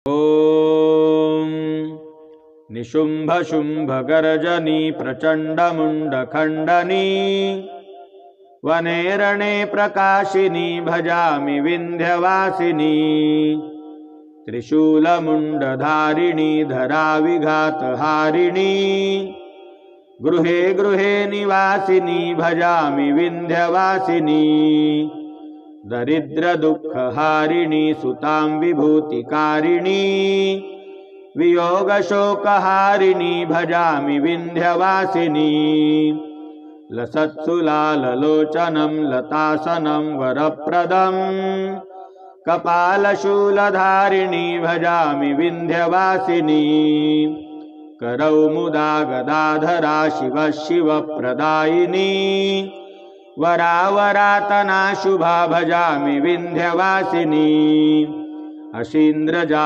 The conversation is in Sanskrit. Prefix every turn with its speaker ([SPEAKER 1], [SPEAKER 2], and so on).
[SPEAKER 1] ॐ निशुम्भ शुम्भ गर्जनी प्रचंड मुंडखंडनी वने रणे प्रकाशिनी भजामि विंध्यवासिनी त्रिशूलमुंडधारिणी धरा विघातहारिणी गृहे गृहे निवासिनी भजामि विंध्यवासिनी दरिद्र दुःखहारिणी सुतां विभूतिकारिणी वियोग शोकहारिणी भजामि विंध्यवासिनी लसत्सुलाललोचनं लतासनं वरप्रदं कपालशूलधारिणी भजामि विंध्यवासिनी करौमुदा गदाधरा शिव शिवप्रदायिनी वरावरातना शुभा भजामि विंध्यवासिनी अशीन्द्रजा